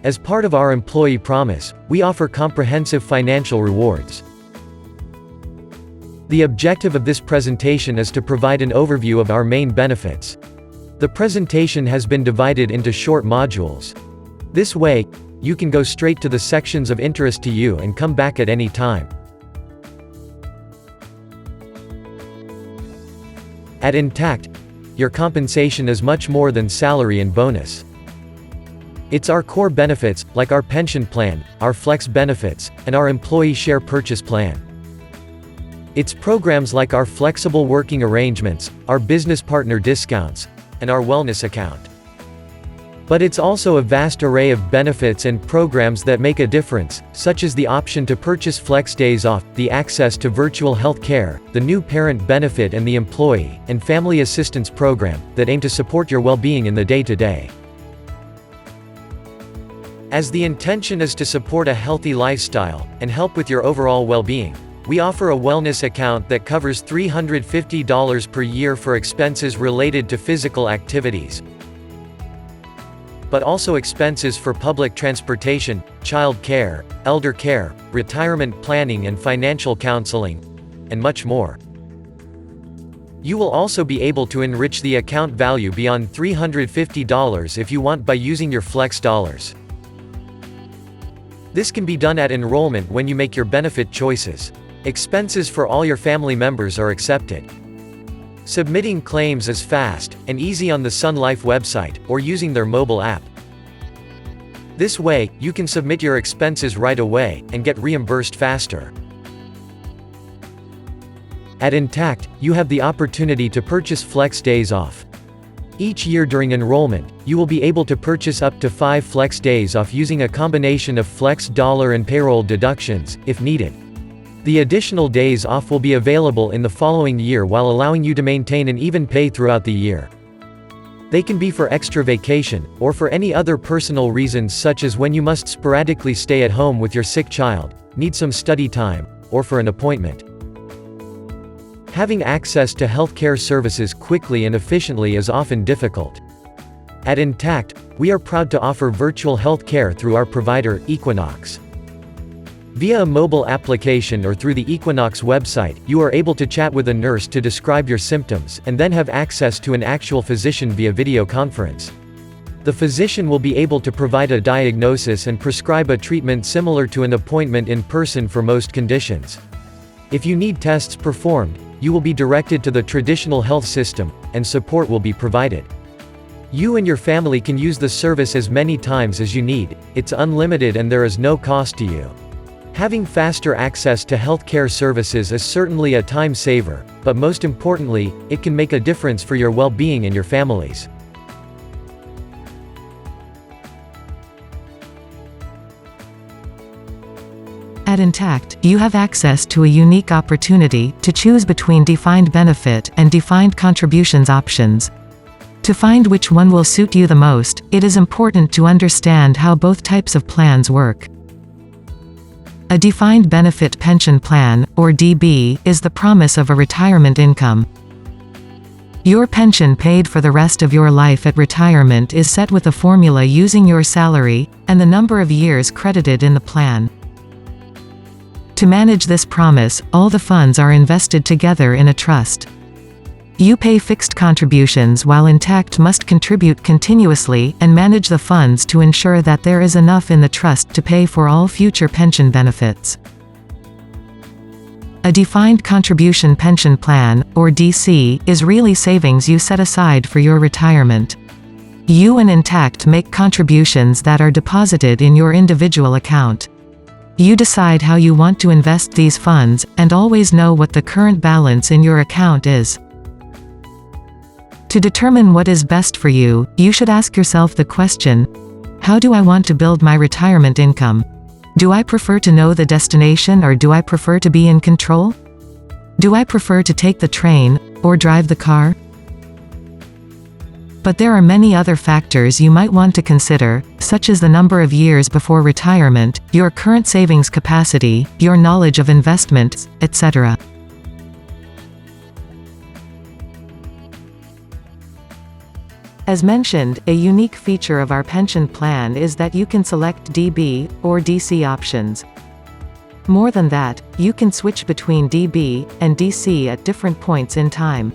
As part of our employee promise, we offer comprehensive financial rewards. The objective of this presentation is to provide an overview of our main benefits. The presentation has been divided into short modules. This way, you can go straight to the sections of interest to you and come back at any time. At Intact, your compensation is much more than salary and bonus. It's our core benefits, like our pension plan, our flex benefits, and our employee share purchase plan. It's programs like our flexible working arrangements, our business partner discounts, and our wellness account. But it's also a vast array of benefits and programs that make a difference, such as the option to purchase flex days off, the access to virtual health care, the new parent benefit and the employee and family assistance program, that aim to support your well-being in the day-to-day. As the intention is to support a healthy lifestyle, and help with your overall well-being, we offer a wellness account that covers $350 per year for expenses related to physical activities, but also expenses for public transportation, child care, elder care, retirement planning and financial counseling, and much more. You will also be able to enrich the account value beyond $350 if you want by using your flex dollars. This can be done at enrollment when you make your benefit choices. Expenses for all your family members are accepted. Submitting claims is fast and easy on the Sun Life website, or using their mobile app. This way, you can submit your expenses right away, and get reimbursed faster. At Intact, you have the opportunity to purchase flex days off. Each year during enrollment, you will be able to purchase up to 5 flex days off using a combination of flex dollar and payroll deductions, if needed. The additional days off will be available in the following year while allowing you to maintain an even pay throughout the year. They can be for extra vacation, or for any other personal reasons such as when you must sporadically stay at home with your sick child, need some study time, or for an appointment. Having access to healthcare services quickly and efficiently is often difficult. At Intact, we are proud to offer virtual health care through our provider, Equinox. Via a mobile application or through the Equinox website, you are able to chat with a nurse to describe your symptoms and then have access to an actual physician via video conference. The physician will be able to provide a diagnosis and prescribe a treatment similar to an appointment in person for most conditions. If you need tests performed, you will be directed to the traditional health system, and support will be provided. You and your family can use the service as many times as you need. It's unlimited and there is no cost to you. Having faster access to healthcare services is certainly a time saver, but most importantly, it can make a difference for your well-being and your families. At Intact, you have access to a unique opportunity to choose between defined benefit and defined contributions options. To find which one will suit you the most, it is important to understand how both types of plans work. A defined benefit pension plan, or DB, is the promise of a retirement income. Your pension paid for the rest of your life at retirement is set with a formula using your salary, and the number of years credited in the plan. To manage this promise, all the funds are invested together in a trust. You pay fixed contributions while Intact must contribute continuously and manage the funds to ensure that there is enough in the trust to pay for all future pension benefits. A defined contribution pension plan, or DC, is really savings you set aside for your retirement. You and Intact make contributions that are deposited in your individual account. You decide how you want to invest these funds, and always know what the current balance in your account is. To determine what is best for you, you should ask yourself the question: how do I want to build my retirement income? Do I prefer to know the destination or do I prefer to be in control? Do I prefer to take the train, or drive the car? But there are many other factors you might want to consider, such as the number of years before retirement, your current savings capacity, your knowledge of investments, etc. As mentioned, a unique feature of our pension plan is that you can select DB or DC options. More than that, you can switch between DB and DC at different points in time.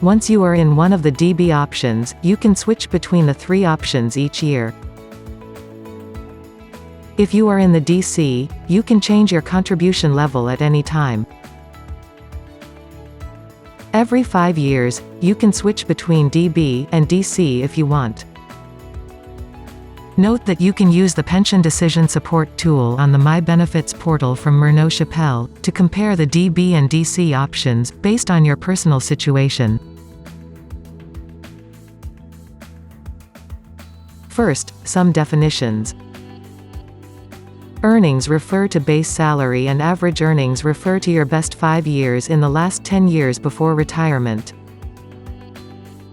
Once you are in one of the DB options, you can switch between the 3 options each year. If you are in the DC, you can change your contribution level at any time. Every 5 years, you can switch between DB and DC if you want. Note that you can use the Pension Decision Support tool on the My Benefits portal from Murnau Chappell to compare the DB and DC options based on your personal situation. First, some definitions. Earnings refer to base salary and average earnings refer to your best 5 years in the last 10 years before retirement.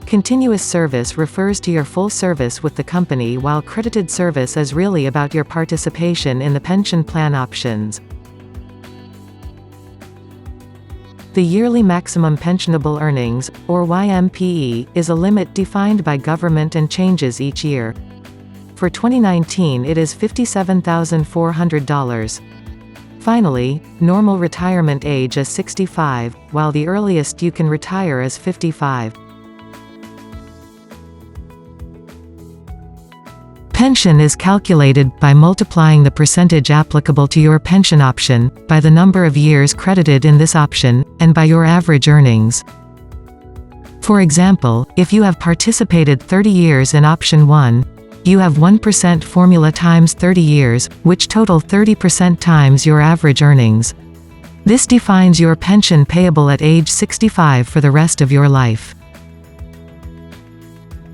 Continuous service refers to your full service with the company, while credited service is really about your participation in the pension plan options. The yearly maximum pensionable earnings, or YMPE, is a limit defined by government and changes each year. For 2019 it is $57,400. Finally, normal retirement age is 65, while the earliest you can retire is 55. Pension is calculated by multiplying the percentage applicable to your pension option, by the number of years credited in this option, and by your average earnings. For example, if you have participated 30 years in option 1, you have 1% formula times 30 years, which total 30% times your average earnings. This defines your pension payable at age 65 for the rest of your life.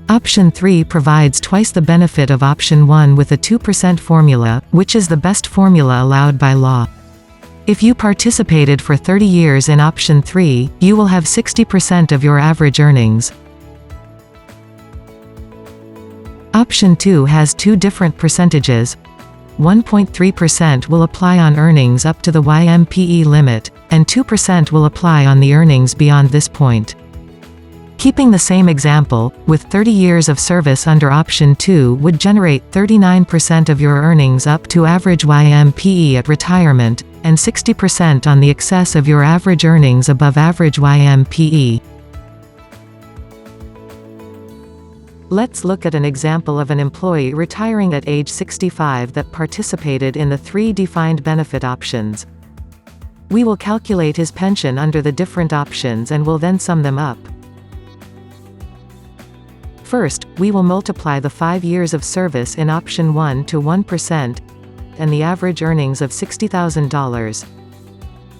Option 3 provides twice the benefit of option 1 with a 2% formula, which is the best formula allowed by law. If you participated for 30 years in option 3, you will have 60% of your average earnings. Option 2 has 2 different percentages. 1.3% will apply on earnings up to the YMPE limit, and 2% will apply on the earnings beyond this point. Keeping the same example, with 30 years of service under option 2 would generate 39% of your earnings up to average YMPE at retirement, and 60% on the excess of your average earnings above average YMPE. Let's look at an example of an employee retiring at age 65 that participated in the 3 defined benefit options. We will calculate his pension under the different options and will then sum them up. First, we will multiply the 5 years of service in option 1 to 1%, and the average earnings of $60,000.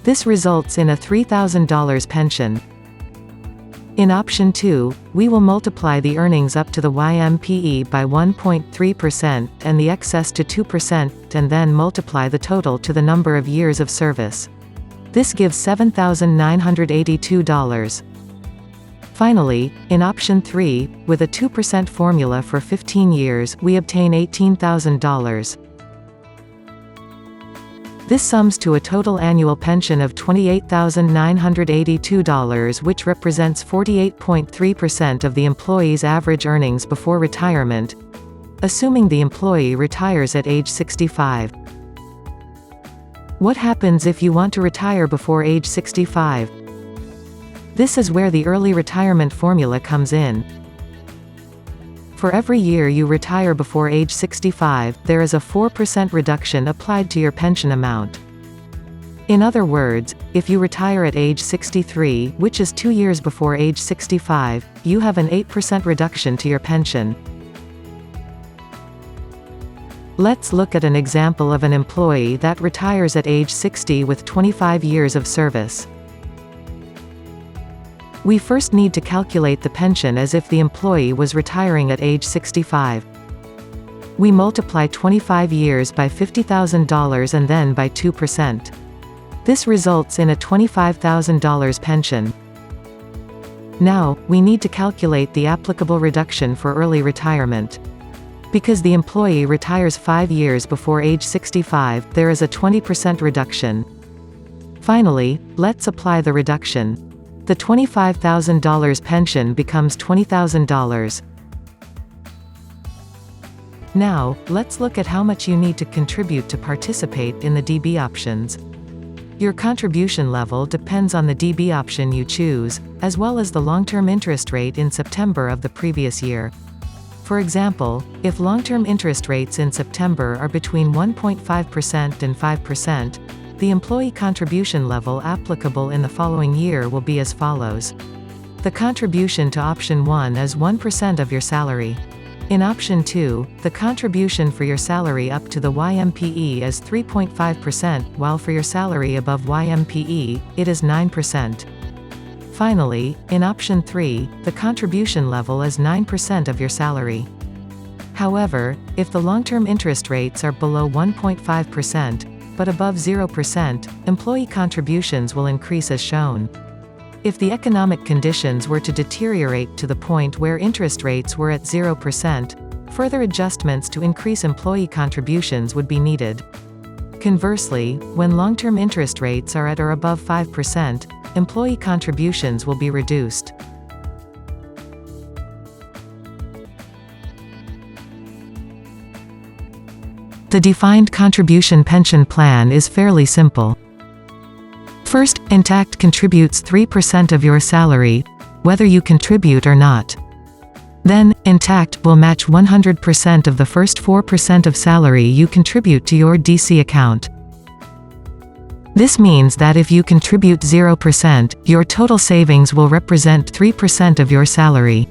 This results in a $3,000 pension. In option 2, we will multiply the earnings up to the YMPE by 1.3% and the excess to 2%, and then multiply the total to the number of years of service. This gives $7,982. Finally, in option 3, with a 2% formula for 15 years, we obtain $18,000. This sums to a total annual pension of $28,982, which represents 48.3% of the employee's average earnings before retirement, assuming the employee retires at age 65. What happens if you want to retire before age 65? This is where the early retirement formula comes in. For every year you retire before age 65, there is a 4% reduction applied to your pension amount. In other words, if you retire at age 63, which is 2 years before age 65, you have an 8% reduction to your pension. Let's look at an example of an employee that retires at age 60 with 25 years of service. We first need to calculate the pension as if the employee was retiring at age 65. We multiply 25 years by $50,000 and then by 2%. This results in a $25,000 pension. Now, we need to calculate the applicable reduction for early retirement. Because the employee retires 5 years before age 65, there is a 20% reduction. Finally, let's apply the reduction. the $25,000 pension becomes $20,000. Now, let's look at how much you need to contribute to participate in the DB options. Your contribution level depends on the DB option you choose, as well as the long-term interest rate in September of the previous year. For example, if long-term interest rates in September are between 1.5% and 5%, the employee contribution level applicable in the following year will be as follows. The contribution to option 1 is 1% of your salary. In option 2, the contribution for your salary up to the YMPE is 3.5%, while for your salary above YMPE, it is 9%. Finally, in option 3, the contribution level is 9% of your salary. However, if the long-term interest rates are below 1.5%, but above 0%, employee contributions will increase as shown. If the economic conditions were to deteriorate to the point where interest rates were at 0%, further adjustments to increase employee contributions would be needed. Conversely, when long-term interest rates are at or above 5%, employee contributions will be reduced. The defined contribution pension plan is fairly simple. First, Intact contributes 3% of your salary, whether you contribute or not. Then, Intact will match 100% of the first 4% of salary you contribute to your DC account. This means that if you contribute 0%, your total savings will represent 3% of your salary.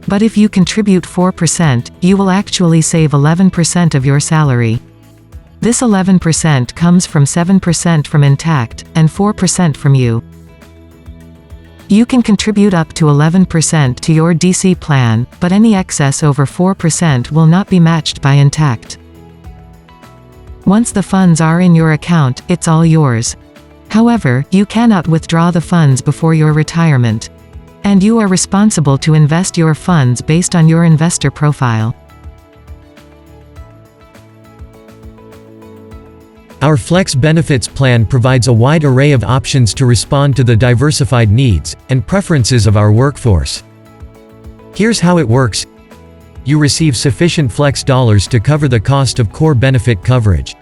But if you contribute 4%, you will actually save 11% of your salary. This 11% comes from 7% from Intact, and 4% from you. You can contribute up to 11% to your DC plan, but any excess over 4% will not be matched by Intact. Once the funds are in your account, it's all yours. However, you cannot withdraw the funds before your retirement. And you are responsible to invest your funds based on your investor profile. Our Flex Benefits plan provides a wide array of options to respond to the diversified needs and preferences of our workforce. Here's how it works. You receive sufficient Flex dollars to cover the cost of core benefit coverage.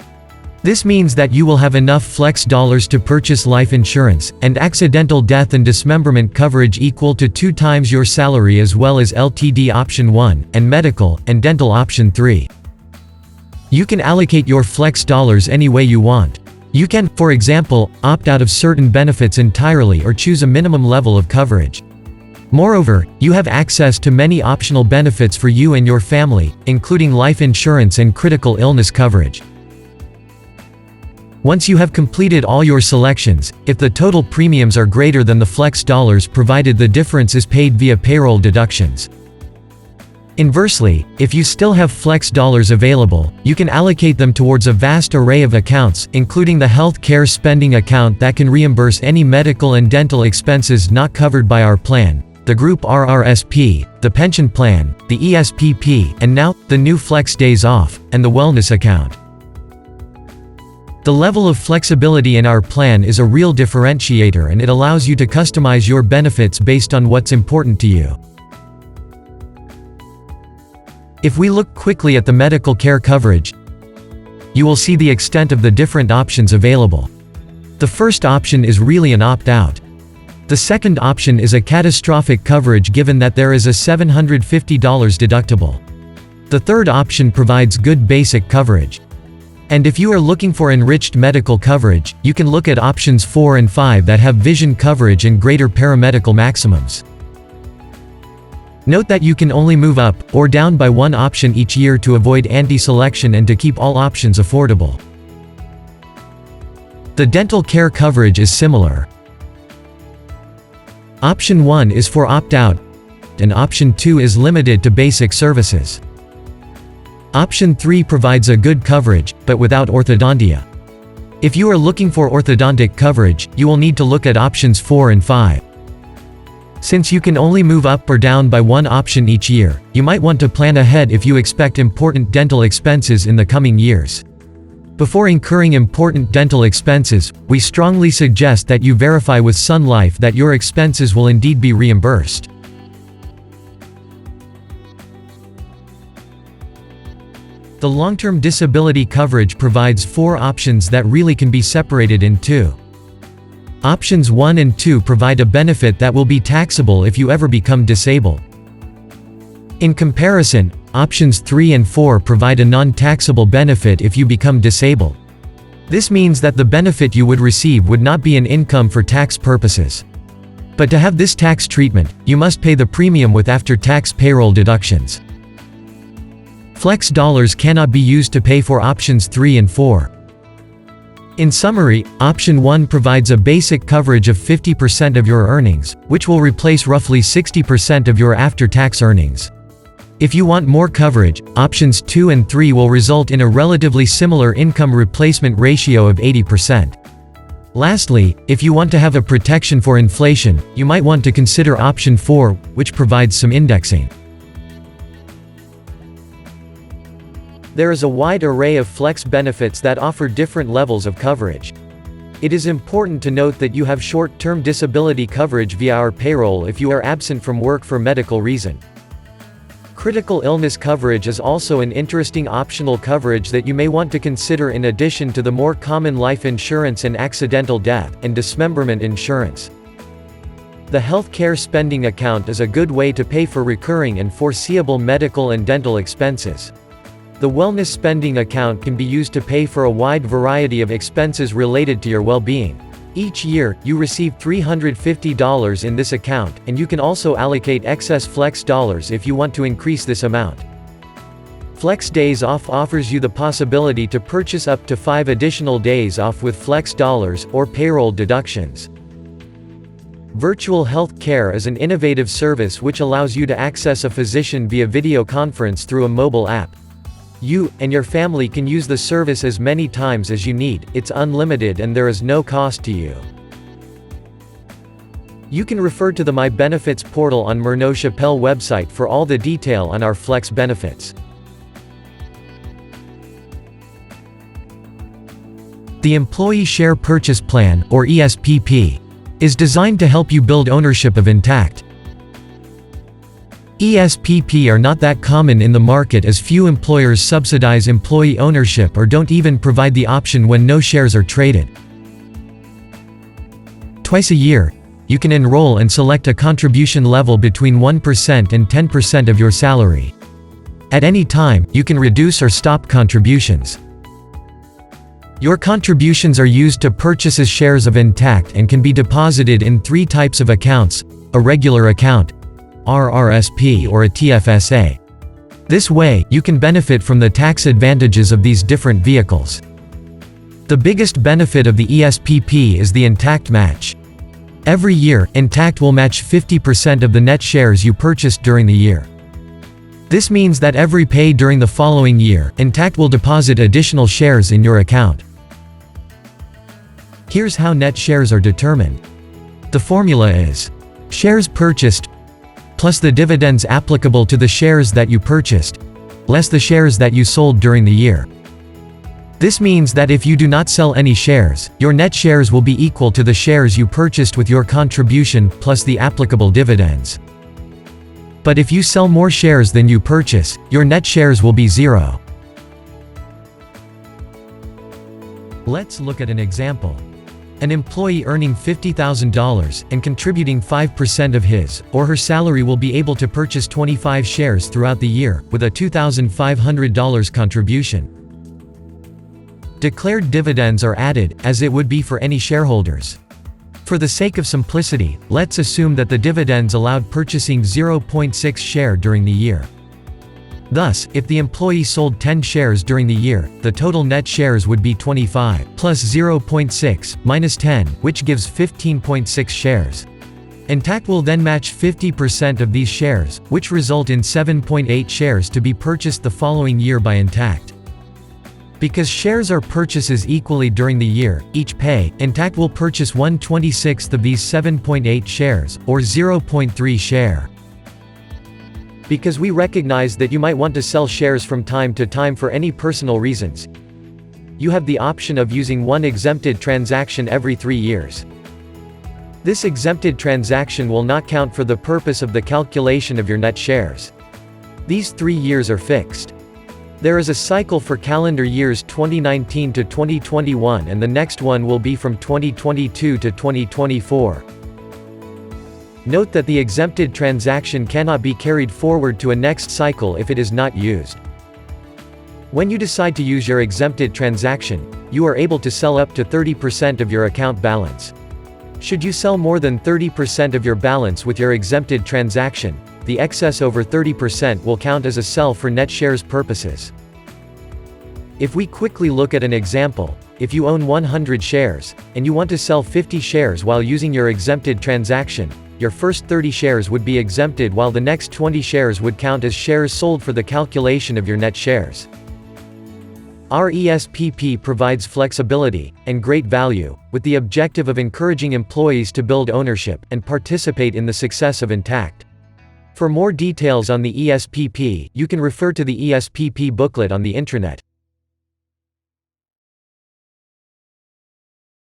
This means that you will have enough Flex dollars to purchase life insurance, and accidental death and dismemberment coverage equal to 2 times your salary, as well as LTD option 1, and medical and dental option 3. You can allocate your Flex dollars any way you want. You can, for example, opt out of certain benefits entirely or choose a minimum level of coverage. Moreover, you have access to many optional benefits for you and your family, including life insurance and critical illness coverage. Once you have completed all your selections, if the total premiums are greater than the Flex dollars provided, the difference is paid via payroll deductions. Inversely, if you still have Flex dollars available, you can allocate them towards a vast array of accounts, including the health care spending account that can reimburse any medical and dental expenses not covered by our plan, the group RRSP, the pension plan, the ESPP, and now, the new Flex Days Off, and the wellness account. The level of flexibility in our plan is a real differentiator, and it allows you to customize your benefits based on what's important to you. If we look quickly at the medical care coverage, you will see the extent of the different options available. The first option is really an opt-out. The second option is a catastrophic coverage, given that there is a $750 deductible. The third option provides good basic coverage. And if you are looking for enriched medical coverage, you can look at options 4 and 5 that have vision coverage and greater paramedical maximums. Note that you can only move up or down by one option each year to avoid anti-selection and to keep all options affordable. The dental care coverage is similar. Option 1 is for opt-out, and option 2 is limited to basic services. Option 3 provides a good coverage, but without orthodontia. If you are looking for orthodontic coverage, you will need to look at options 4 and 5. Since you can only move up or down by one option each year, you might want to plan ahead if you expect important dental expenses in the coming years. Before incurring important dental expenses, we strongly suggest that you verify with Sun Life that your expenses will indeed be reimbursed. The long-term disability coverage provides 4 options that really can be separated in 2. Options 1 and 2 provide a benefit that will be taxable if you ever become disabled. In comparison, options 3 and 4 provide a non-taxable benefit if you become disabled. This means that the benefit you would receive would not be an income for tax purposes. But to have this tax treatment, you must pay the premium with after-tax payroll deductions. Flex dollars cannot be used to pay for options 3 and 4. In summary, option 1 provides a basic coverage of 50% of your earnings, which will replace roughly 60% of your after-tax earnings. If you want more coverage, options 2 and 3 will result in a relatively similar income replacement ratio of 80%. Lastly, if you want to have a protection for inflation, you might want to consider option 4, which provides some indexing. There is a wide array of flex benefits that offer different levels of coverage. It is important to note that you have short-term disability coverage via our payroll if you are absent from work for medical reason. Critical illness coverage is also an interesting optional coverage that you may want to consider in addition to the more common life insurance and accidental death and dismemberment insurance. The health care spending account is a good way to pay for recurring and foreseeable medical and dental expenses. The wellness spending account can be used to pay for a wide variety of expenses related to your well-being. Each year, you receive $350 in this account, and you can also allocate excess flex dollars if you want to increase this amount. Flex Days Off offers you the possibility to purchase up to 5 additional days off with flex dollars or payroll deductions. Virtual health care is an innovative service which allows you to access a physician via video conference through a mobile app. You and your family can use the service as many times as you need, it's unlimited and there is no cost to you. You can refer to the My Benefits portal on Murno Chappelle website for all the detail on our flex benefits. The Employee Share Purchase Plan, or ESPP, is designed to help you build ownership of Intact. ESPP are not that common in the market as few employers subsidize employee ownership or don't even provide the option when no shares are traded. Twice a year, you can enroll and select a contribution level between 1% and 10% of your salary. At any time, you can reduce or stop contributions. Your contributions are used to purchase shares of Intact and can be deposited in 3 types of accounts: a regular account, RRSP, or a TFSA. This way, you can benefit from the tax advantages of these different vehicles. The biggest benefit of the ESPP is the Intact Match. Every year, Intact will match 50% of the net shares you purchased during the year. This means that every pay during the following year, Intact will deposit additional shares in your account. Here's how net shares are determined. The formula is shares purchased plus the dividends applicable to the shares that you purchased, less the shares that you sold during the year. This means that if you do not sell any shares, your net shares will be equal to the shares you purchased with your contribution plus the applicable dividends. But if you sell more shares than you purchase, your net shares will be 0. Let's look at an example. An employee earning $50,000 and contributing 5% of his or her salary will be able to purchase 25 shares throughout the year, with a $2,500 contribution. Declared dividends are added, as it would be for any shareholders. For the sake of simplicity, let's assume that the dividends allowed purchasing 0.6 share during the year. Thus, if the employee sold 10 shares during the year, the total net shares would be 25 plus 0.6 minus 10, which gives 15.6 shares. Intact will then match 50% of these shares, which result in 7.8 shares to be purchased the following year by Intact. Because shares are purchases equally during the year, each pay, Intact will purchase 1/26 of these 7.8 shares, or 0.3 share. Because we recognize that you might want to sell shares from time to time for any personal reasons, you have the option of using one exempted transaction every 3 years. This exempted transaction will not count for the purpose of the calculation of your net shares. These 3 years are fixed. There is a cycle for calendar years 2019 to 2021, and the next one will be from 2022 to 2024. Note that the exempted transaction cannot be carried forward to a next cycle if it is not used. When you decide to use your exempted transaction, you are able to sell up to 30% of your account balance. Should you sell more than 30% of your balance with your exempted transaction, the excess over 30% will count as a sell for net shares purposes. If we quickly look at an example, if you own 100 shares, and you want to sell 50 shares while using your exempted transaction, your first 30 shares would be exempted while the next 20 shares would count as shares sold for the calculation of your net shares. Our ESPP provides flexibility and great value, with the objective of encouraging employees to build ownership and participate in the success of Intact. For more details on the ESPP, you can refer to the ESPP booklet on the intranet.